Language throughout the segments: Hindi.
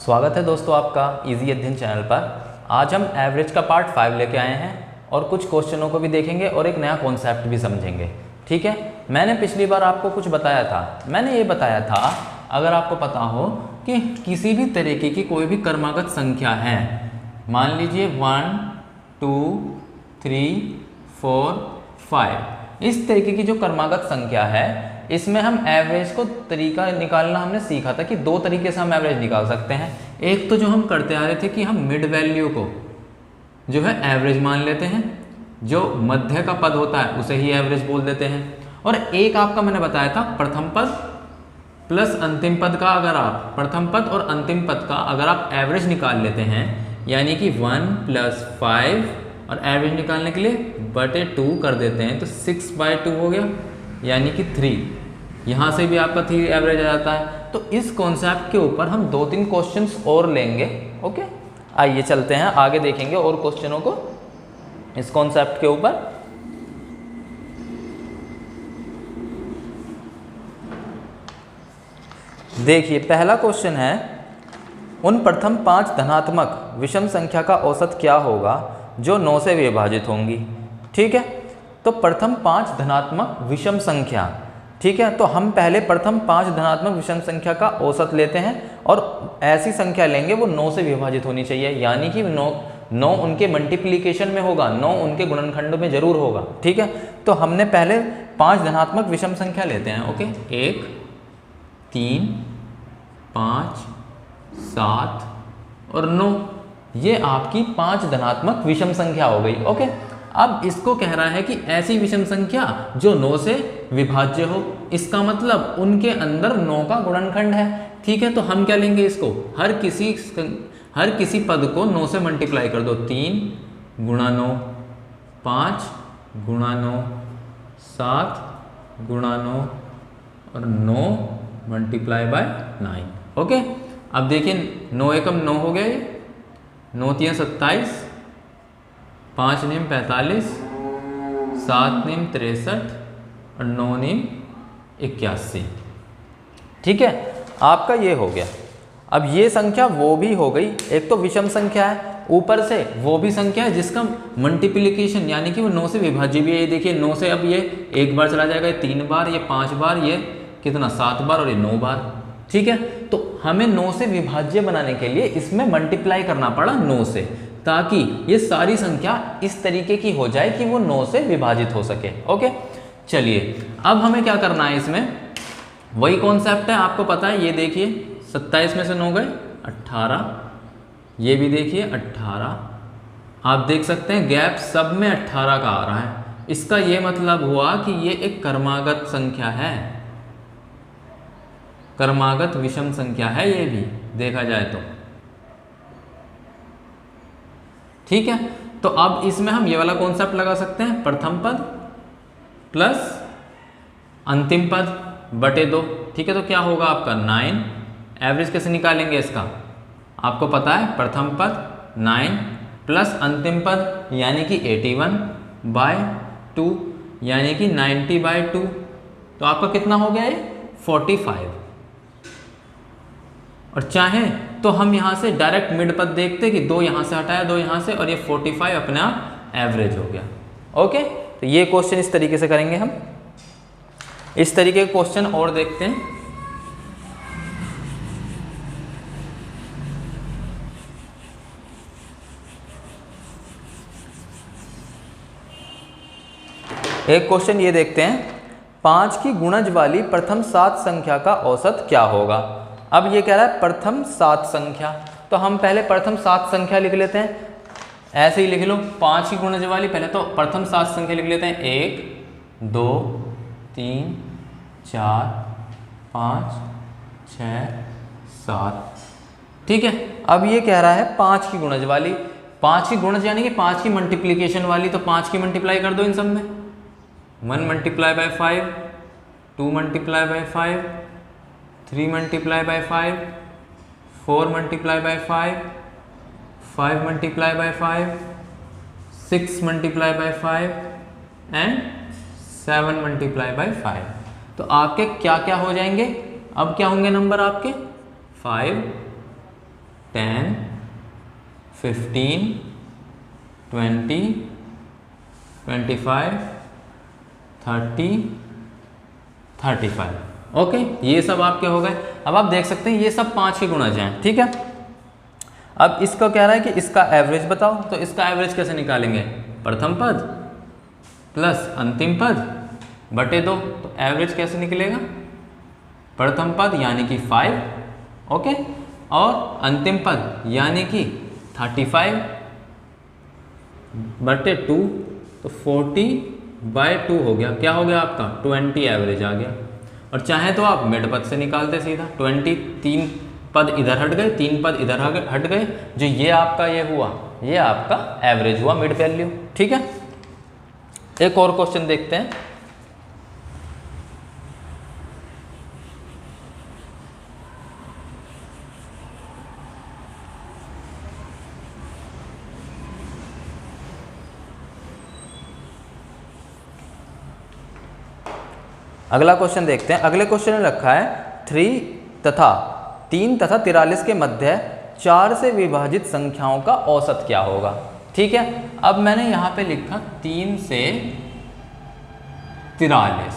स्वागत है दोस्तों आपका इजी अध्ययन चैनल पर। आज हम एवरेज का पार्ट 5 लेके आए हैं और कुछ क्वेश्चनों को भी देखेंगे और एक नया कॉन्सेप्ट भी समझेंगे। ठीक है, मैंने पिछली बार आपको कुछ बताया था। मैंने ये बताया था, अगर आपको पता हो कि किसी भी तरीके की कोई भी क्रमागत संख्या है, मान लीजिए 1 2 3 4 5, इस तरीके की जो क्रमागत संख्या है, इसमें हम एवरेज को तरीका निकालना हमने सीखा था कि दो तरीके से हम एवरेज निकाल सकते हैं। एक तो जो हम करते आ रहे थे कि हम मिड वैल्यू को जो है एवरेज मान लेते हैं, जो मध्य का पद होता है उसे ही एवरेज बोल देते हैं। और एक आपका मैंने बताया था प्रथम पद प्लस अंतिम पद का, अगर आप प्रथम पद और अंतिम पद का अगर आप एवरेज निकाल लेते हैं, यानी कि 1 + 5 और एवरेज निकालने के लिए बटे 2 कर देते हैं तो 6/2 हो गया, यानी कि 3। यहाँ से भी आपका 3 एवरेज आ जाता है। तो इस कॉन्सेप्ट के ऊपर हम 2-3 क्वेश्चंस और लेंगे। ओके, आइए चलते हैं आगे, देखेंगे और क्वेश्चनों को इस कॉन्सेप्ट के ऊपर। देखिए, पहला क्वेश्चन है, उन प्रथम 5 धनात्मक विषम संख्या का औसत क्या होगा जो 9 से विभाजित होंगी। ठीक है, तो प्रथम 5 धनात्मक विषम संख्या, ठीक है, तो हम पहले प्रथम 5 धनात्मक विषम संख्या का औसत लेते हैं और ऐसी संख्या लेंगे वो 9 से विभाजित होनी चाहिए, यानी कि 9 उनके मल्टीप्लिकेशन में होगा, 9 उनके गुणनखंड में जरूर होगा। ठीक है, तो हमने पहले 5 धनात्मक विषम संख्या लेते हैं। ओके, 1 3 5 7 और 9, ये आपकी 5 धनात्मक विषम संख्या हो गई। ओके, अब इसको कह रहा है कि ऐसी विषम संख्या जो 9 से विभाज्य हो, इसका मतलब उनके अंदर 9 का गुणनखंड है। ठीक है, तो हम क्या लेंगे, इसको हर किसी पद को 9 से मल्टीप्लाई कर दो। 3 × 9 5 × 9 7 × 9 और 9 × 9। ओके, अब देखिए 9 एकम 9 हो गया, 9 3 27, 5 9 45, 7 9 63 और 9 9 81। ठीक है, आपका ये हो गया। अब ये संख्या वो भी हो गई, एक तो विषम संख्या है, ऊपर से वो भी संख्या है जिसका मल्टीप्लिकेशन यानी कि वो 9 से विभाज्य भी है। ये देखिए 9 से अब ये एक बार चला जाएगा, ये 3 बार, ये 5 बार, ये कितना 7 बार और ये 9 बार। ठीक है, तो हमें 9 से विभाज्य बनाने के लिए इसमें मल्टीप्लाई करना पड़ा 9 से, ताकि ये सारी संख्या इस तरीके की हो जाए कि वो 9 से विभाजित हो सके। ओके, चलिए अब हमें क्या करना है, इसमें वही कॉन्सेप्ट है, आपको पता है। ये देखिए 27 में से 9 गए 18, ये भी देखिए 18। आप देख सकते हैं गैप सब में 18 का आ रहा है। इसका ये मतलब हुआ कि ये एक क्रमागत संख्या है, क्रमागत विषम संख्या है, ये भी देखा जाए तो। ठीक है, तो अब इसमें हम ये वाला कॉन्सेप्ट लगा सकते हैं, प्रथम पद प्लस अंतिम पद बटे 2। ठीक है, तो क्या होगा आपका 9। एवरेज कैसे निकालेंगे इसका, आपको पता है, प्रथम पद 9 प्लस अंतिम पद यानी कि 81/2 यानी कि 90/2, तो आपका कितना हो गया, ये 45। और चाहें तो हम यहाँ से डायरेक्ट मिड पद देखते कि 2 यहाँ से हटाया, 2 यहाँ से, और ये 45 अपने आप एवरेज हो गया। ओके, तो ये क्वेश्चन इस तरीके से करेंगे हम। इस तरीके के क्वेश्चन और देखते हैं। एक क्वेश्चन ये देखते हैं, 5 की गुणज वाली प्रथम 7 संख्या का औसत क्या होगा। अब ये कह रहा है प्रथम 7 संख्या, तो हम पहले प्रथम 7 संख्या लिख लेते हैं। ऐसे ही लिख लो, 5 की गुणज वाली, पहले तो प्रथम 7 संख्या लिख लेते हैं। 1 2 3 4 5 6 7। ठीक है, अब ये कह रहा है 5 की गुणज वाली, 5 की गुणज यानी कि 5 की मल्टीप्लिकेशन वाली, तो 5 की मल्टीप्लाई कर दो इन सब में। 1 × 5, 2 × 5, 3 × 5, 4 × 5, 5 × 5, 6 × 5 एंड 7 × 5। तो आपके क्या क्या हो जाएंगे, अब क्या होंगे नंबर आपके 5 10, 15, 20, 25, 30, 35। ओके, ये सब आपके हो गए। अब आप देख सकते हैं ये सब 5 के गुणज हैं, ठीक है। अब इसको कह रहा है कि इसका एवरेज बताओ, तो इसका एवरेज कैसे निकालेंगे? प्रथम पद प्लस अंतिम पद बटे 2। तो एवरेज कैसे निकलेगा? प्रथम पद यानी कि 5, ओके, और अंतिम पद यानी कि 35 बटे 2, तो 40/2 हो गया। क्या हो गया आपका? 20 एवरेज आ गया। और चाहे तो आप मिड पद से निकालते सीधा 20, 3 पद इधर हट गए, 3 पद इधर हट गए, जो ये आपका ये हुआ, ये आपका एवरेज हुआ, मिड वैल्यू, ठीक है। एक और क्वेश्चन देखते हैं। अगला क्वेश्चन देखते हैं। अगले क्वेश्चन में रखा है 3 तथा 43 के मध्य 4 से विभाजित संख्याओं का औसत क्या होगा, ठीक है। अब मैंने यहाँ पे लिखा 3 से 43,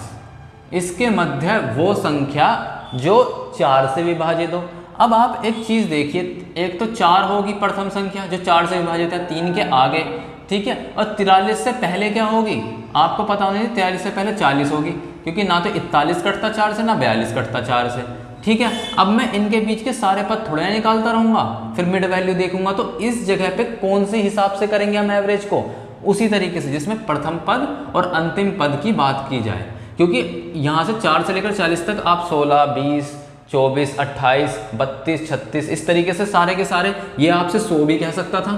इसके मध्य वो संख्या जो 4 से विभाजित हो। अब आप एक चीज़ देखिए, एक तो 4 होगी प्रथम संख्या जो 4 से विभाजित है 3 के आगे, ठीक है, और 43 से पहले क्या होगी? आपको पता होना चाहिए 43 से पहले 40 होगी, क्योंकि ना तो 41 कटता 4 से, ना 42 कटता 4 से, ठीक है। अब मैं इनके बीच के सारे पद थोड़े निकालता रहूँगा, फिर मिड वैल्यू देखूंगा, तो इस जगह पे कौन से हिसाब से करेंगे हम एवरेज को? उसी तरीके से जिसमें प्रथम पद और अंतिम पद की बात की जाए, क्योंकि यहाँ से 4 से लेकर 40 तक आप 16, 20, 24, 28, 32, 36 इस तरीके से सारे के सारे, ये आपसे 100 भी कह सकता था,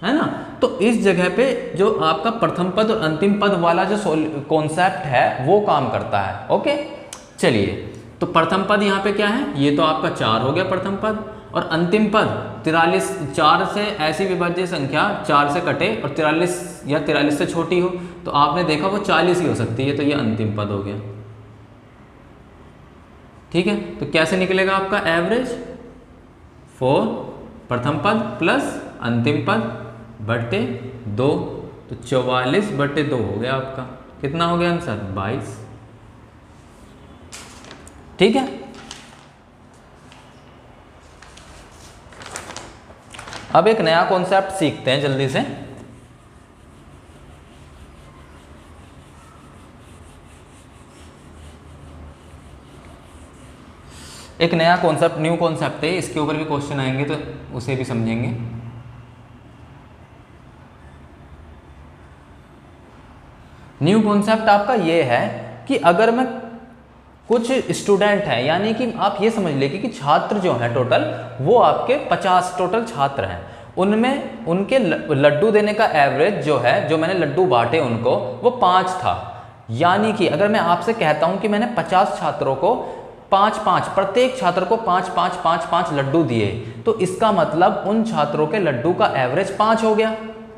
है ना। तो इस जगह पे जो आपका प्रथम पद और अंतिम पद वाला जो कॉन्सेप्ट है वो काम करता है, ओके। चलिए, तो प्रथम पद यहाँ पे क्या है? ये तो आपका 4 हो गया प्रथम पद, और अंतिम पद 43, 4 से ऐसी विभाज्य संख्या 4 से कटे और 43 या 43 से छोटी हो, तो आपने देखा वो 40 ही हो सकती है, तो ये अंतिम पद हो गया, ठीक है। तो कैसे निकलेगा आपका एवरेज? 4 प्रथम पद प्लस अंतिम पद बटे 2, तो 44/2 हो गया आपका। कितना हो गया आंसर? 22, ठीक है। अब एक नया कॉन्सेप्ट सीखते हैं जल्दी से। एक नया कॉन्सेप्ट, न्यू कॉन्सेप्ट है, इसके ऊपर भी क्वेश्चन आएंगे तो उसे भी समझेंगे। न्यू कॉन्सेप्ट आपका ये है कि अगर मैं कुछ स्टूडेंट हैं, यानी कि आप ये समझ लीजिए कि छात्र जो हैं टोटल, वो आपके 50 टोटल छात्र हैं, उनमें उनके लड्डू देने का एवरेज जो है, जो मैंने लड्डू बांटे उनको, वो 5 था। यानी कि अगर मैं आपसे कहता हूं कि मैंने 50 छात्रों को 5-5, प्रत्येक छात्र को 5-5 लड्डू दिए, तो इसका मतलब उन छात्रों के लड्डू का एवरेज 5 हो गया,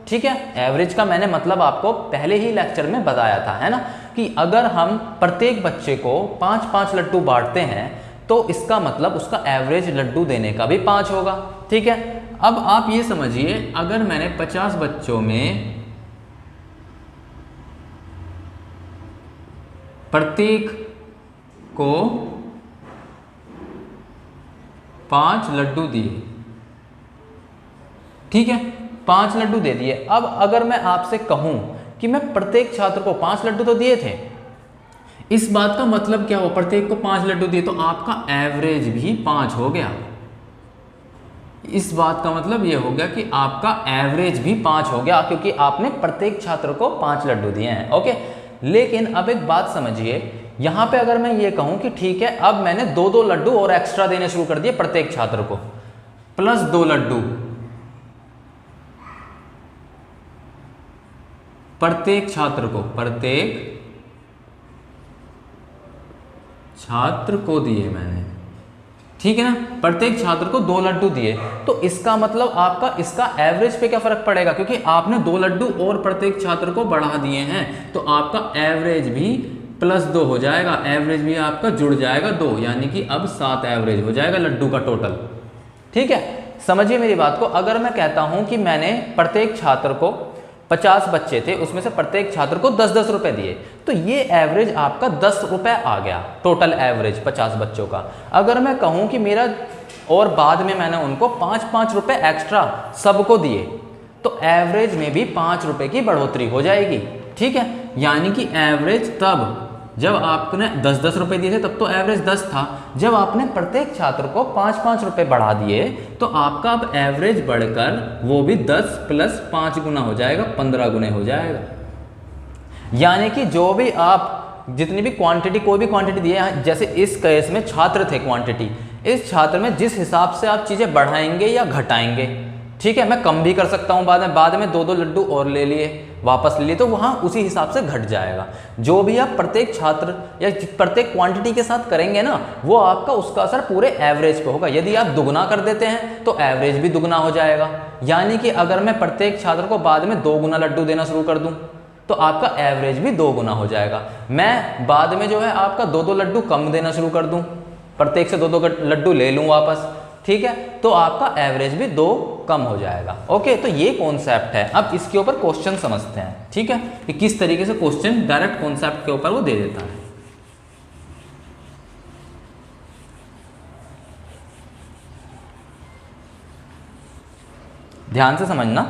ठीक है। एवरेज का मैंने मतलब आपको पहले ही लेक्चर में बताया था, है ना, कि अगर हम प्रत्येक बच्चे को 5-5 लड्डू बांटते हैं तो इसका मतलब उसका एवरेज लड्डू देने का भी 5 होगा, ठीक है। अब आप ये समझिए, अगर मैंने 50 बच्चों में प्रत्येक को 5 लड्डू दिए, ठीक है, 5 लड्डू दे दिए। अब अगर मैं आपसे कहूं कि मैं प्रत्येक छात्र को 5 लड्डू तो दिए थे, इस बात का मतलब क्या हो? प्रत्येक को 5 लड्डू दिए तो आपका एवरेज भी 5 हो गया। इस बात का मतलब ये हो गया कि आपका एवरेज भी 5 हो गया, क्योंकि आपने प्रत्येक छात्र को 5 लड्डू दिए हैं, ओके। लेकिन अब एक बात समझिए, यहां पे अगर मैं ये कहूं कि ठीक है, अब मैंने 2-2 लड्डू और एक्स्ट्रा देने शुरू कर दिए प्रत्येक छात्र को, प्लस 2 लड्डू प्रत्येक छात्र को, प्रत्येक छात्र को दिए मैंने, ठीक है ना, प्रत्येक छात्र को 2 लड्डू दिए, तो इसका मतलब आपका इसका एवरेज पे क्या फर्क पड़ेगा? क्योंकि आपने 2 लड्डू और प्रत्येक छात्र को बढ़ा दिए हैं, तो आपका एवरेज भी +2 हो जाएगा, एवरेज भी आपका जुड़ जाएगा 2, यानी कि अब 7 एवरेज हो जाएगा लड्डू का टोटल, ठीक है। समझिए मेरी बात को, अगर मैं कहता हूं कि मैंने प्रत्येक छात्र को 50 बच्चे थे, उसमें से प्रत्येक छात्र को 10-10 रुपए दिए, तो ये एवरेज आपका 10 रुपए आ गया, टोटल एवरेज 50 बच्चों का। अगर मैं कहूं कि मेरा और बाद में मैंने उनको 5-5 रुपए एक्स्ट्रा सबको दिए, तो एवरेज में भी 5 रुपए की बढ़ोतरी हो जाएगी। ठीक है, यानी कि एवरेज तब जब आपने 10-10 रुपए दिए थे तब तो एवरेज 10 था, जब आपने प्रत्येक छात्र को 5-5 रुपए बढ़ा दिए तो आपका अब एवरेज बढ़कर वो भी 10 + 5 गुना हो जाएगा, 15 गुने हो जाएगा। यानी कि जो भी आप जितनी भी क्वांटिटी, कोई भी क्वांटिटी दिए, जैसे इस केस में छात्र थे क्वांटिटी, इस छात्र में जिस हिसाब से आप चीज़ें बढ़ाएंगे या घटाएंगे, ठीक है, मैं कम भी कर सकता हूँ बाद में 2-2 लड्डू और ले लिए, वापस ले लिए, तो वहाँ उसी हिसाब से घट जाएगा। जो भी आप प्रत्येक छात्र या प्रत्येक क्वांटिटी के साथ करेंगे ना, वो आपका उसका असर पूरे एवरेज पे होगा। यदि आप दुगना कर देते हैं तो एवरेज भी दुगना हो जाएगा। यानी कि अगर मैं प्रत्येक छात्र को बाद में 2 गुना लड्डू देना शुरू कर दूँ तो आपका एवरेज भी 2 गुना हो जाएगा। मैं बाद में जो है आपका 2-2 लड्डू कम देना शुरू कर दूँ, प्रत्येक से 2-2 लड्डू ले लूँ वापस, ठीक है, तो आपका एवरेज भी 2 कम हो जाएगा। ओके, तो ये कॉन्सेप्ट है। अब इसके ऊपर क्वेश्चन समझते हैं, ठीक है, कि किस तरीके से क्वेश्चन डायरेक्ट कॉन्सेप्ट के ऊपर वो दे देता है। ध्यान से समझना।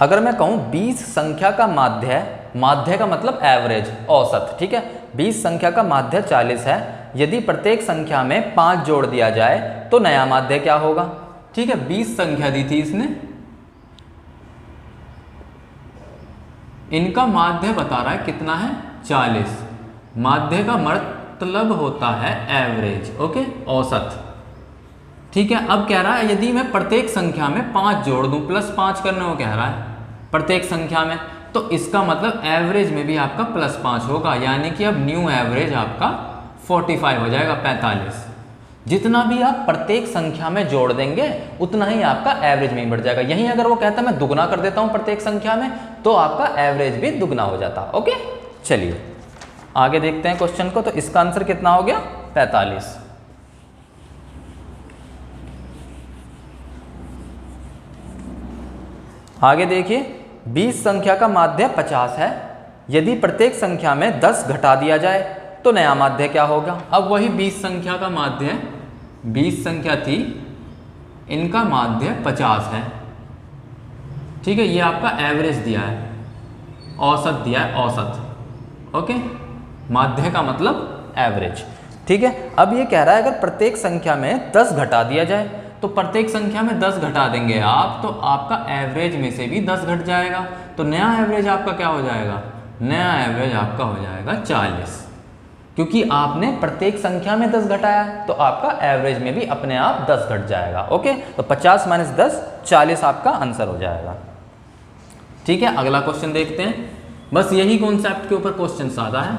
अगर मैं कहूं 20 संख्या का माध्य का मतलब एवरेज, औसत, ठीक है, 20 संख्या का माध्य 40 है, यदि प्रत्येक संख्या में 5 जोड़ दिया जाए तो नया माध्य क्या होगा। ठीक है, 20 संख्या दी थी इसने, इनका माध्य बता रहा है कितना है, 40। माध्य का मतलब होता है एवरेज, ओके, औसत। ठीक है, अब कह रहा है यदि मैं प्रत्येक संख्या में 5 जोड़ दूं, +5 करने को कह रहा है प्रत्येक संख्या में, तो इसका मतलब एवरेज में भी आपका +5 होगा। यानी कि अब न्यू एवरेज आपका 45 हो जाएगा, 45। जितना भी आप प्रत्येक संख्या में जोड़ देंगे उतना ही आपका एवरेज में ही बढ़ जाएगा। यहीं अगर वो कहता है मैं दुगना कर देता हूं प्रत्येक संख्या में, तो आपका एवरेज भी दुगना हो जाता। ओके, चलिए आगे देखते हैं क्वेश्चन को। तो इसका आंसर कितना हो गया, 45। आगे देखिए, 20 संख्या का माध्य 50 है, यदि प्रत्येक संख्या में 10 घटा दिया जाए तो नया माध्य क्या होगा। अब वही 20 संख्या का माध्य, 20 संख्या थी, इनका माध्य 50 है, ठीक है, ये आपका एवरेज दिया है, औसत दिया है, औसत। ओके, माध्य का मतलब एवरेज, ठीक है। अब ये कह रहा है अगर प्रत्येक संख्या में 10 घटा दिया जाए, तो प्रत्येक संख्या में 10 घटा देंगे आप, तो आपका एवरेज में से भी 10 घट जाएगा, तो नया एवरेज आपका क्या हो जाएगा, नया एवरेज आपका हो जाएगा 40। क्योंकि आपने प्रत्येक संख्या में 10 घटाया, तो आपका एवरेज में भी अपने आप 10 घट जाएगा। ओके, तो 50 - 10 40 आपका आंसर हो जाएगा। ठीक है, अगला क्वेश्चन देखते हैं। बस यही कॉन्सेप्ट के ऊपर क्वेश्चन सादा है।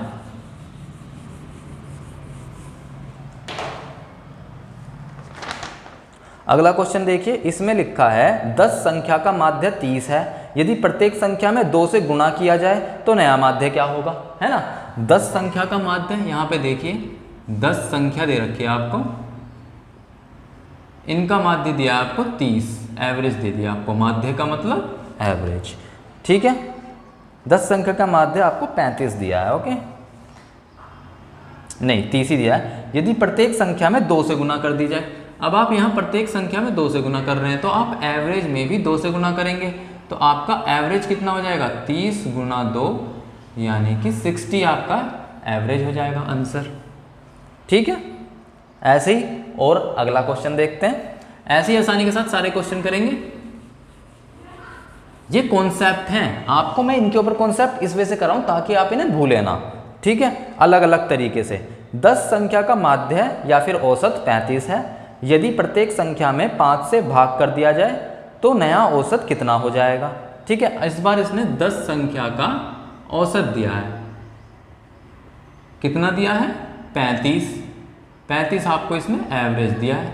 अगला क्वेश्चन देखिए, इसमें लिखा है 10 संख्या का माध्य 30 है, यदि प्रत्येक संख्या में 2 से गुणा किया जाए तो नया माध्य क्या होगा, है ना। 10 संख्या का माध्य, यहाँ पे देखिए 10 संख्या दे रखी है आपको, इनका माध्य दिया आपको 30, एवरेज दे दिया आपको, माध्य का मतलब एवरेज, ठीक है। 10 संख्या का माध्य आपको 35 दिया है, ओके, नहीं 30 ही दिया है। यदि प्रत्येक संख्या में 2 से गुणा कर दी जाए, अब आप यहाँ प्रत्येक संख्या में 2 से गुणा कर रहे हैं, तो आप एवरेज में भी 2 से गुणा करेंगे, तो आपका एवरेज कितना हो जाएगा, 30 × 2 यानी कि 60 आपका एवरेज हो जाएगा आंसर। ठीक है, ऐसे ही और अगला क्वेश्चन देखते हैं। ऐसे ही आसानी के साथ सारे क्वेश्चन करेंगे। ये कॉन्सेप्ट हैं, आपको मैं इनके ऊपर कॉन्सेप्ट इस वजह से कर रहा हूं ताकि आप इन्हें भूले ना, ठीक है, अलग अलग तरीके से। 10 संख्या का माध्य या फिर औसत 35 है, यदि प्रत्येक संख्या में 5 से भाग कर दिया जाए तो नया औसत कितना हो जाएगा। ठीक है, इस बार इसने 10 संख्या का औसत दिया है, कितना दिया है, 35 आपको इसमें एवरेज दिया है।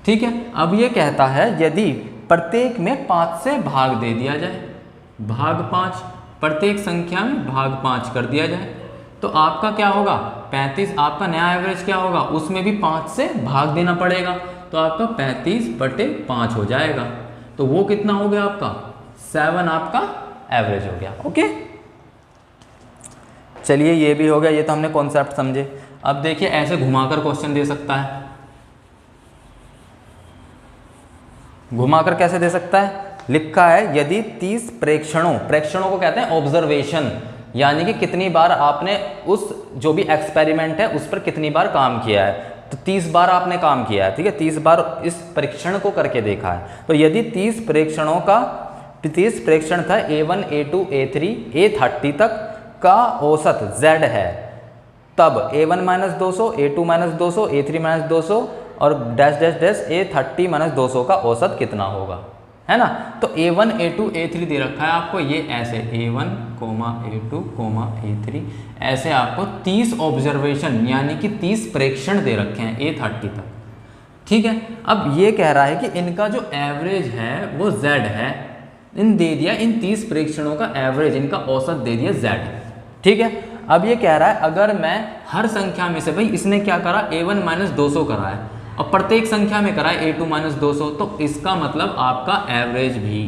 ठीक है, अब ये कहता है यदि प्रत्येक में 5 से भाग दे दिया जाए, भाग 5, प्रत्येक संख्या में भाग 5 कर दिया जाए, तो आपका क्या होगा, 35 आपका नया एवरेज क्या होगा, उसमें भी 5 से भाग देना पड़ेगा, तो आपका 35/5 हो जाएगा। तो वो कितना हो गया आपका 7 आपका एवरेज हो गया। ओके, चलिए ये भी हो गया, ये तो हमने कॉन्सेप्ट समझे। अब देखिए ऐसे घुमाकर क्वेश्चन दे सकता है। घुमाकर कैसे दे सकता है? लिखा है यदि 30 प्रेक्षणों को कहते हैं ऑब्जर्वेशन, यानी कि कितनी बार आपने उस जो भी एक्सपेरिमेंट है उस पर कितनी बार काम किया है। तो 30 बार आपने काम किया है, ठीक है, 30 बार इस परीक्षण को करके देखा है। तो यदि 30 प्रेक्षण था A1 A2 A3 A30 तक का औसत Z है, तब A1 - 200 A2 - 200 A3 - 200 और डैश डैश डैश A30 - 200 का औसत कितना होगा, है ना। तो A1 A2 A3 दे रखा है आपको, ये ऐसे A1, A2, A3 ऐसे आपको 30 ऑब्जर्वेशन यानी कि 30 प्रेक्षण दे रखे हैं A30 तक, ठीक है। अब ये कह रहा है कि इनका जो एवरेज है वो Z है, इन दे दिया, इन 30 प्रेक्षणों का एवरेज, इनका औसत दे दिया Z, ठीक है। अब ये कह रहा है अगर मैं हर संख्या में से, भाई इसने क्या करा A1 - 200 करा है और प्रत्येक संख्या में करा है A2 - 200, तो इसका मतलब आपका एवरेज भी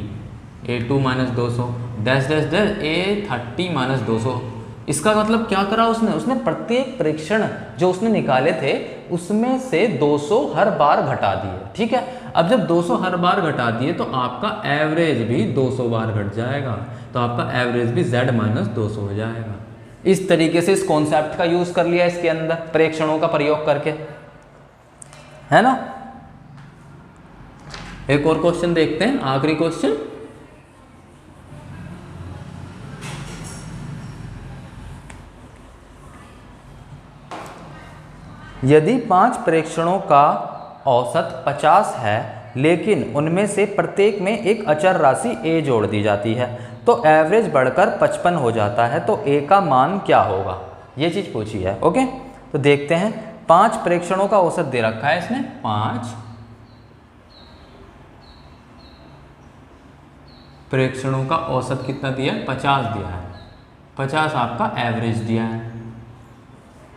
A2 - 200 dash dash dash A30 - 200। इसका मतलब क्या करा उसने प्रत्येक प्रेक्षण जो उसने निकाले थे उसमें से 200 हर बार घटा दिए, ठीक है। अब जब 200 हर बार घटा दिए तो आपका एवरेज भी 200 बार घट जाएगा, तो आपका एवरेज भी Z - 200 हो जाएगा। इस तरीके से इस कॉन्सेप्ट का यूज कर लिया इसके अंदर प्रेक्षणों का प्रयोग करके, है ना। एक और क्वेश्चन देखते हैं, आखिरी क्वेश्चन। यदि 5 प्रेक्षणों का औसत 50 है लेकिन उनमें से प्रत्येक में एक अचर राशि A जोड़ दी जाती है तो एवरेज बढ़कर 55 हो जाता है, तो A का मान क्या होगा, ये चीज पूछी है। ओके, तो देखते हैं। 5 प्रेक्षणों का औसत दे रखा है इसने, 5 प्रेक्षणों का औसत कितना दिया है, 50 दिया है, 50 आपका एवरेज दिया है,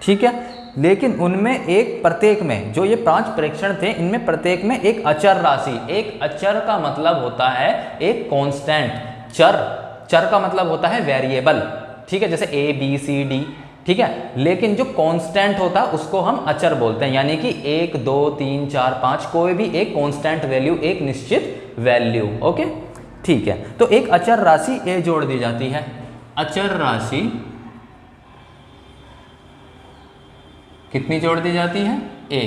ठीक है। लेकिन उनमें एक प्रत्येक में, जो ये 5 प्रेक्षण थे इनमें प्रत्येक में एक अचर राशि, एक अचर का मतलब होता है एक कांस्टेंट, चर का मतलब होता है वेरिएबल, ठीक है, जैसे A B C D, ठीक है। लेकिन जो कांस्टेंट होता है उसको हम अचर बोलते हैं, यानी कि 1 2 3 4 5 कोई भी एक कांस्टेंट वैल्यू, एक निश्चित वैल्यू। ओके, ठीक है। तो एक अचर राशि A जोड़ दी जाती है, अचर राशि कितनी जोड़ दी जाती है, A,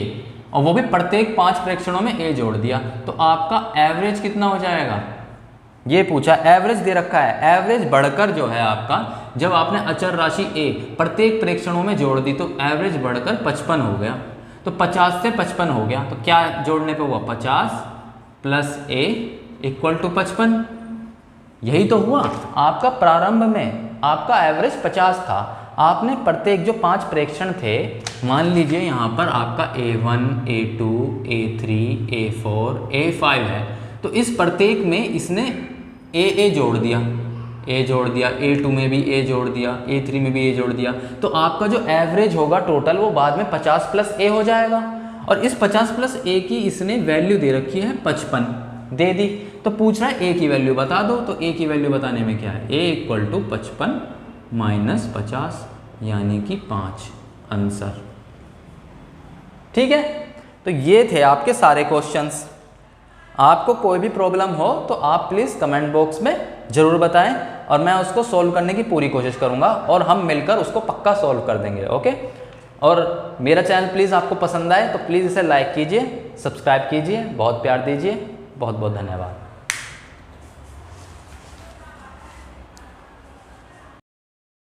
और वो भी प्रत्येक 5 प्रेक्षणों में A जोड़ दिया, तो आपका एवरेज कितना हो जाएगा, ये पूछा। एवरेज दे रखा है, एवरेज बढ़कर जो है आपका, जब आपने अचर राशि A प्रत्येक प्रेक्षणों में जोड़ दी तो एवरेज बढ़कर 55 हो गया, तो 50 से 55 हो गया, तो क्या जोड़ने पे हुआ, 50 + A = 55। यही तो हुआ आपका, प्रारंभ में आपका एवरेज 50 था, आपने प्रत्येक जो 5 प्रेक्षण थे, मान लीजिए यहाँ पर आपका A1 A2 A3 A4 A5 है, तो इस प्रत्येक में इसने A जोड़ दिया, A2 में भी A जोड़ दिया, A3 में भी A जोड़ दिया, तो आपका जो एवरेज होगा टोटल वो बाद में 50 + A हो जाएगा। और इस 50 + A की इसने वैल्यू दे रखी है 55 दे दी, तो पूछ रहा है A की वैल्यू बता दो, तो A की वैल्यू बताने में क्या है, A = 55 - 50 यानी कि 5 आंसर, ठीक है। तो ये थे आपके सारे क्वेश्चंस। आपको कोई भी प्रॉब्लम हो तो आप प्लीज़ कमेंट बॉक्स में ज़रूर बताएं और मैं उसको सॉल्व करने की पूरी कोशिश करूंगा और हम मिलकर उसको पक्का सॉल्व कर देंगे। ओके, और मेरा चैनल प्लीज़ आपको पसंद आए तो प्लीज़ इसे लाइक कीजिए, सब्सक्राइब कीजिए, बहुत प्यार दीजिए। बहुत बहुत धन्यवाद।